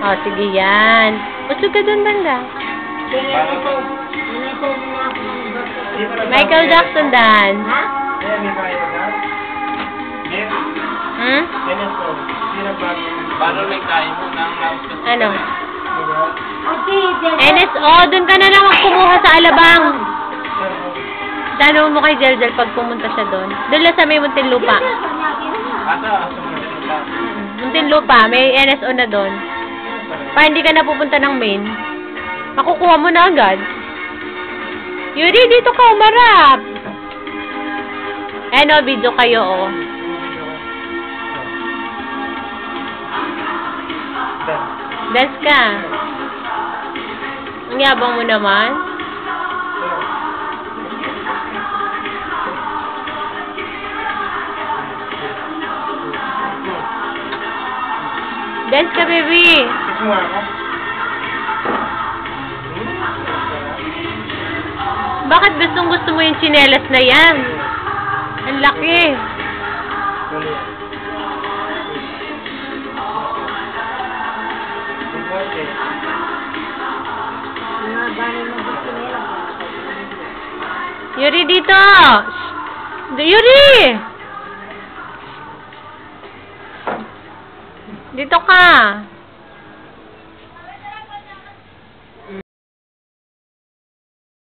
Oh, sige yan. Usog ka dun, banda. Michael Jackson, Dan. Ha? Hmm? Paano may kain mo ng Ano? Okay, NSO, dun ka na lang kumuha sa Alabang. Tanong mo kay Jeljel pag pumunta siya doon. Doon lang sa may Muntinlupa. Muntinlupa, may NSO na doon. Pa hindi ka na pupunta ng main, makukuha mo na agad. Yuri, dito ka umarap. Eh no, video kayo, oh. Dance ka. Ang yabang mo naman. Dance ka, baby. Bakit gusto mo yung tsinelas na yan? Ang laki. Yuri, dito! Yuri! Dito ka!